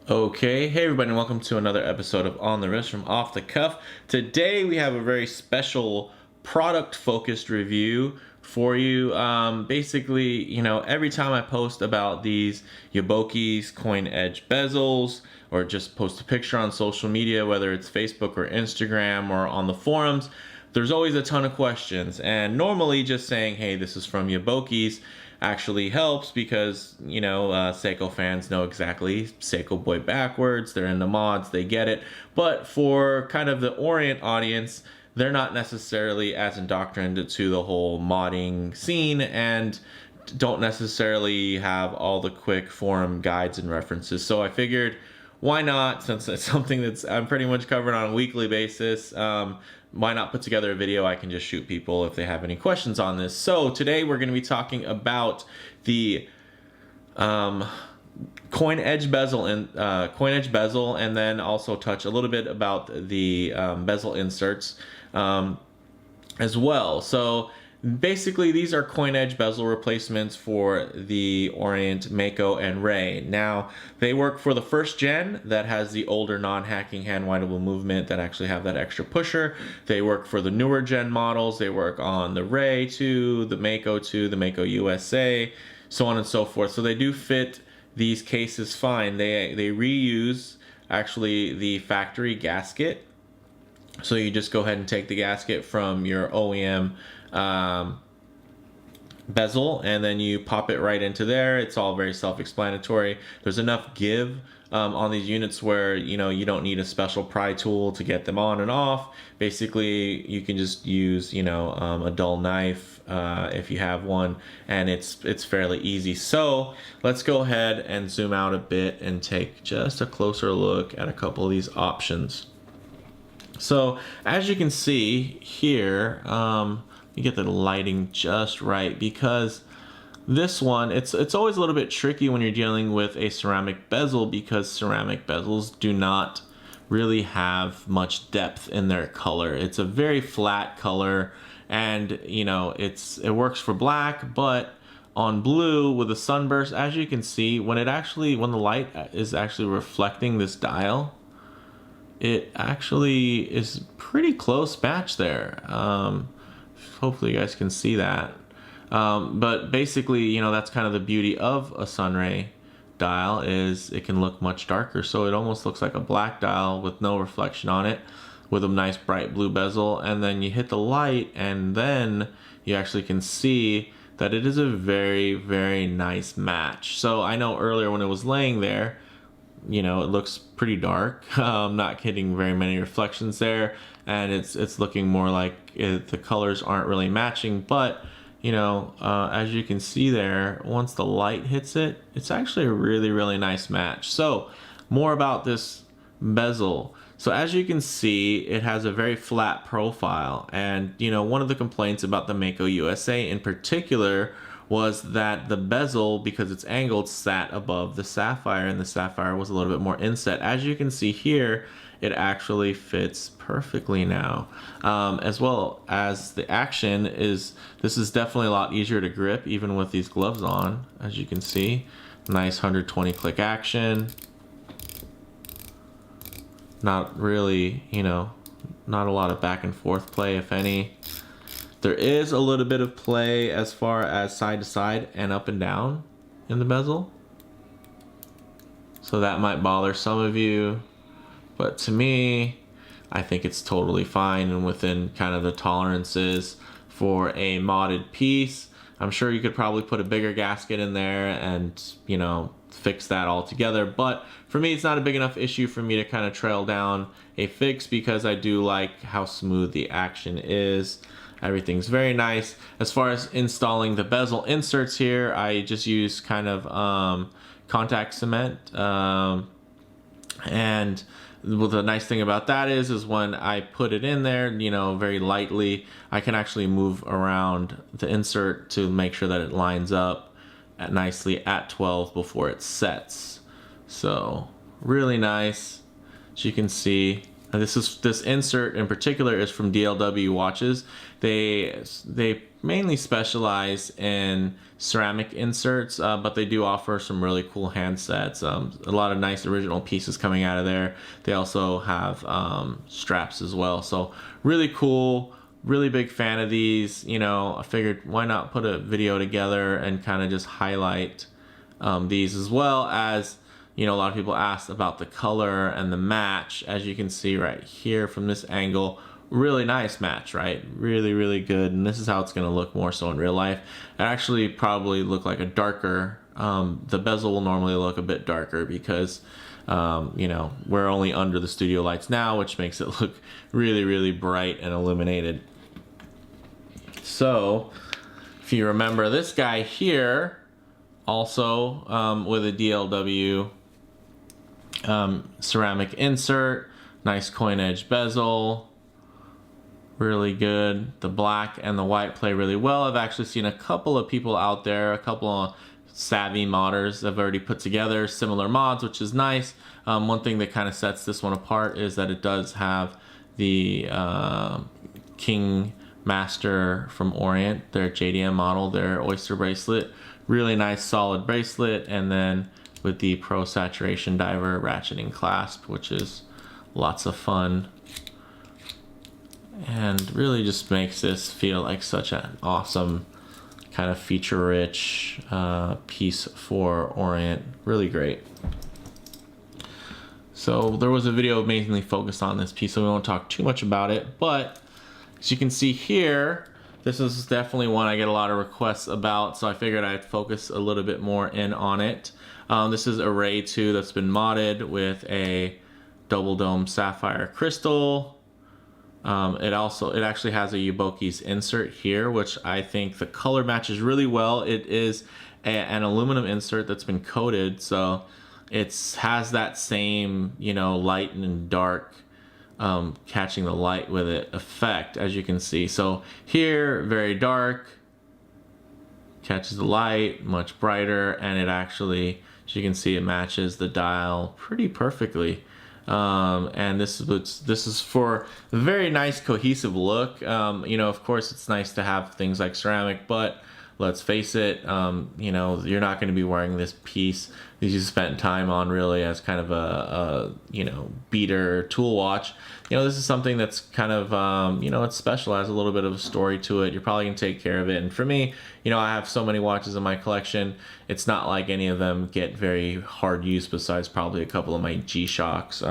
Okay, hey everybody, and welcome to another episode of On the Wrist from Off the Cuff. Today we have a very special product-focused review for you. Basically, every time I post about these Yobokies Coin-Edge Bezels, or just post a picture on social media, whether it's Facebook or Instagram or on the forums, there's always a ton of questions. And normally just saying, hey, this is from Yobokies actually helps because Seiko fans know exactly Seiko boy backwards, they're in the mods, they get it. But for kind of the Orient audience, they're not necessarily as indoctrinated to the whole modding scene and don't necessarily have all the quick forum guides and references. So I figured, why not, since it's something that's I'm pretty much covered on a weekly basis, why not put together a video I can just shoot people if they have any questions on this. So today we're going to be talking about the Coin-Edge Bezel and then also touch a little bit about the bezel inserts as well. So basically, these are coin-edge bezel replacements for the Orient Mako and Ray. Now, they work for the first gen that has the older non-hacking hand-windable movement that actually have that extra pusher. They work for the newer gen models. They work on the Ray 2, the Mako 2, the Mako USA, so on and so forth. So they do fit these cases fine. They reuse actually the factory gasket. So you just go ahead and take the gasket from your OEM bezel and then you pop it right into there. It's all very self-explanatory. There's enough give on these units where you don't need a special pry tool to get them on and off. Basically, you can just use a dull knife if you have one, and it's fairly easy. So let's go ahead and zoom out a bit and take just a closer look at a couple of these options. So as you can see here, you get the lighting just right, because this one, it's always a little bit tricky when you're dealing with a ceramic bezel, because ceramic bezels do not really have much depth in their color. It's a very flat color, and it works for black, but on blue with a sunburst, as you can see, when the light is actually reflecting this dial, it actually is pretty close match there. Hopefully you guys can see that. But basically, that's kind of the beauty of a sunray dial, is it can look much darker. So it almost looks like a black dial with no reflection on it, with a nice bright blue bezel. And then you hit the light, and then you actually can see that it is a very, very nice match. So I know earlier when it was laying there, it looks pretty dark. Not getting very many reflections there, and it's looking more like the colors aren't really matching. But as you can see there, once the light hits it, it's actually a really, really nice match. So more about this bezel. So as you can see, it has a very flat profile, and one of the complaints about the Mako USA in particular was that the bezel, because it's angled, sat above the sapphire, and the sapphire was a little bit more inset. As you can see here, it actually fits perfectly now. As well as the action this is definitely a lot easier to grip even with these gloves on. As you can see, nice 120 click action. Not really, not a lot of back and forth play, if any. There is a little bit of play as far as side to side and up and down in the bezel, so that might bother some of you, but to me, I think it's totally fine and within kind of the tolerances for a modded piece. I'm sure you could probably put a bigger gasket in there and fix that all together, but for me it's not a big enough issue for me to kind of trail down a fix, because I do like how smooth the action is. Everything's very nice. As far as installing the bezel inserts here, I just use kind of contact cement. And the nice thing about that is when I put it in there, very lightly, I can actually move around the insert to make sure that it lines up nicely at 12 before it sets. So really nice. As you can see, and this insert in particular is from DLW watches. They mainly specialize in ceramic inserts, but they do offer some really cool hand sets. A lot of nice original pieces coming out of there. They also have straps as well. So really cool. Really big fan of these. You know, I figured why not put a video together and kind of just highlight these, as well as, you know, a lot of people asked about the color and the match. As you can see right here from this angle, really nice match, right? Really, really good. And this is how it's going to look more so in real life. It actually probably look like a darker, the bezel will normally look a bit darker because you know, we're only under the studio lights now, which makes it look really, really bright and illuminated. So if you remember this guy here, also with a DLW ceramic insert, nice coin-edge bezel, really good. The black and the white play really well. I've actually seen a couple of people out there, a couple of savvy modders have already put together similar mods, which is nice. One thing that kind of sets this one apart is that it does have the King Master from Orient, their JDM model, their oyster bracelet. Really nice solid bracelet, and then with the Pro Saturation Diver ratcheting clasp, which is lots of fun. And really just makes this feel like such an awesome kind of feature-rich piece for Orient. Really great. So there was a video mainly focused on this piece, so we won't talk too much about it, but as you can see here, this is definitely one I get a lot of requests about, so I figured I'd focus a little bit more in on it. This is Array 2 that's been modded with a double dome sapphire crystal. It actually has a Yobokies insert here, which I think the color matches really well. It is an aluminum insert that's been coated, so it has that same, you know, light and dark, catching the light with it effect, as you can see. So here, very dark, catches the light, much brighter, and it actually, as you can see, it matches the dial pretty perfectly. And this is for a very nice cohesive look. You know, of course it's nice to have things like ceramic, but let's face it, you know, you're not going to be wearing this piece that you spent time on really as kind of a you know, beater tool watch. You know, this is something that's kind of, you know, it's special, has a little bit of a story to it. You're probably going to take care of it. And for me, you know, I have so many watches in my collection. It's not like any of them get very hard use besides probably a couple of my G-Shocks.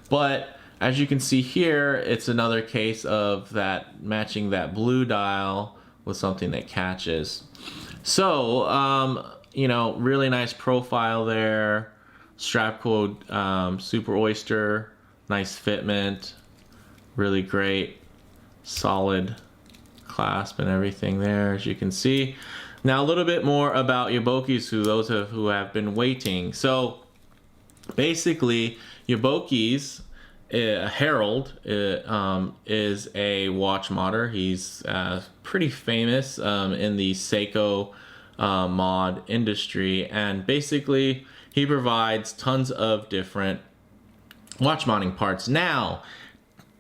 But as you can see here, it's another case of that matching that blue dial with something that catches. So, you know, really nice profile there. Strap code, Super Oyster, nice fitment, really great, solid clasp and everything there, as you can see. Now a little bit more about Yobokies, who have been waiting. So basically, Yobokies, Harold, is a watch modder. He's pretty famous in the Seiko mod industry, and basically he provides tons of different watch modding parts. Now,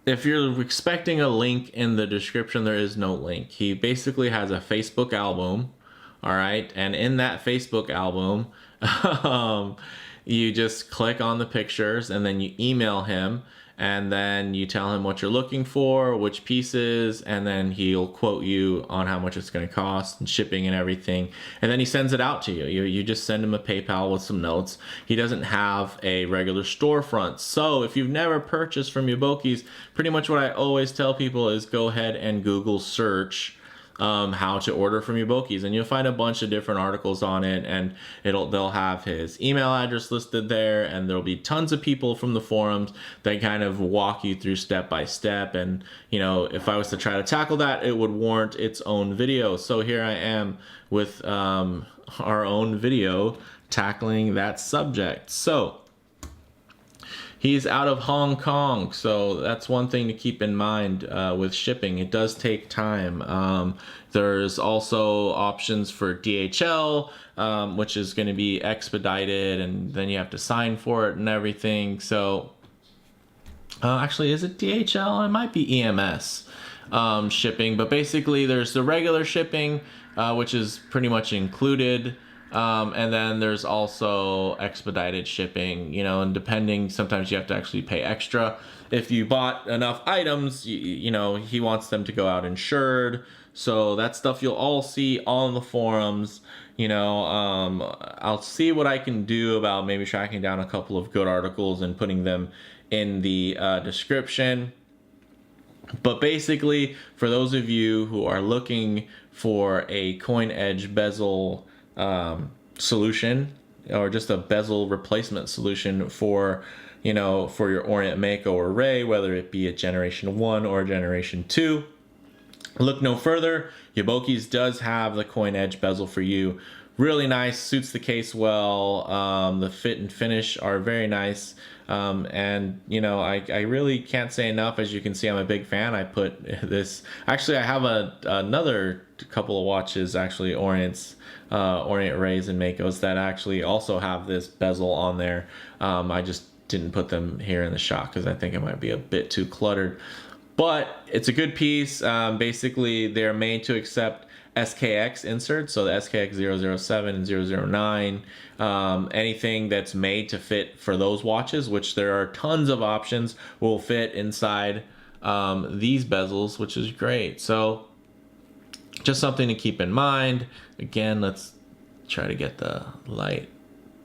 if you're expecting a link in the description, there is no link. He basically has a Facebook album, all right, and in that Facebook album, you just click on the pictures and then you email him, and then you tell him what you're looking for, which pieces, and then he'll quote you on how much it's going to cost and shipping and everything, and then he sends it out to you. You just send him a PayPal with some notes. He doesn't have a regular storefront. So if you've never purchased from Yobokies, pretty much what I always tell people is go ahead and Google search how to order from Yobokies, and you'll find a bunch of different articles on it, and they'll have his email address listed there, and there'll be tons of people from the forums that kind of walk you through step by step. And you know, if I was to try to tackle that, it would warrant its own video. So here I am with our own video tackling that subject. So he's out of Hong Kong, so that's one thing to keep in mind with shipping. It does take time. There's also options for DHL, which is going to be expedited, and then you have to sign for it and everything. So actually, is it DHL? It might be EMS. shipping. But basically there's the regular shipping, which is pretty much included. And then there's also expedited shipping, you know, and depending, sometimes you have to actually pay extra. If you bought enough items, you know, he wants them to go out insured. So that stuff you'll all see on the forums. You know, I'll see what I can do about maybe tracking down a couple of good articles and putting them in the description. But basically, for those of you who are looking for a coin-edge bezel solution, or just a bezel replacement solution for, you know, for your Orient Mako array, whether it be a generation 1 or a generation 2, look no further. Yobokies does have the coin-edge bezel for you. Really nice, suits the case well. The fit and finish are very nice. And you know, I really can't say enough. As you can see, I'm a big fan. I put this, actually I have another couple of watches, actually Orient Rays and Makos, that actually also have this bezel on there. I just didn't put them here in the shop because I think it might be a bit too cluttered. But it's a good piece. Basically, they're made to accept SKX inserts, so the SKX007 and 009, anything that's made to fit for those watches, which there are tons of options, will fit inside these bezels, which is great. So just something to keep in mind. Again, let's try to get the light.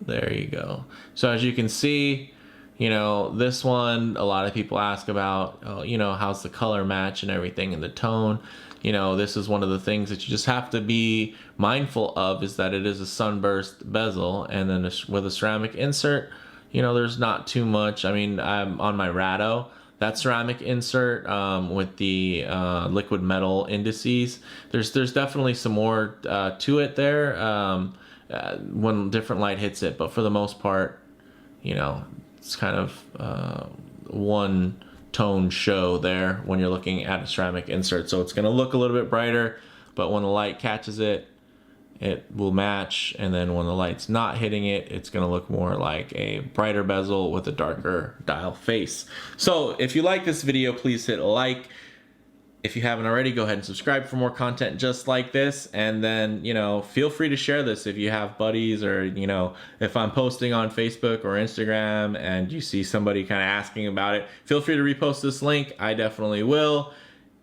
There you go. So as you can see, you know, this one, a lot of people ask about, you know, how's the color match and everything, and the tone. You know, this is one of the things that you just have to be mindful of, is that it is a sunburst bezel, and then with a ceramic insert, you know, there's not too much. I mean, I'm on my Rado, that ceramic insert with the liquid metal indices, there's definitely some more to it there when different light hits it, but for the most part, you know, it's kind of one tone show there when you're looking at a ceramic insert. So it's going to look a little bit brighter, but when the light catches it, it will match. And then when the light's not hitting it, it's going to look more like a brighter bezel with a darker dial face. So if you like this video, please hit like. If you haven't already, go ahead and subscribe for more content just like this. And then, you know, feel free to share this if you have buddies, or, you know, if I'm posting on Facebook or Instagram and you see somebody kind of asking about it, feel free to repost this link. I definitely will.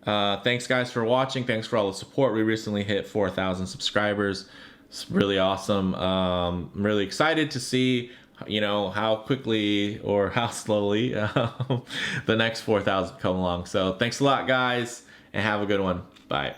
Thanks guys for watching. Thanks for all the support. We recently hit 4,000 subscribers. It's really awesome. I'm really excited to see, you know, how quickly or how slowly the next 4,000 come along. So thanks a lot, guys, and have a good one. Bye.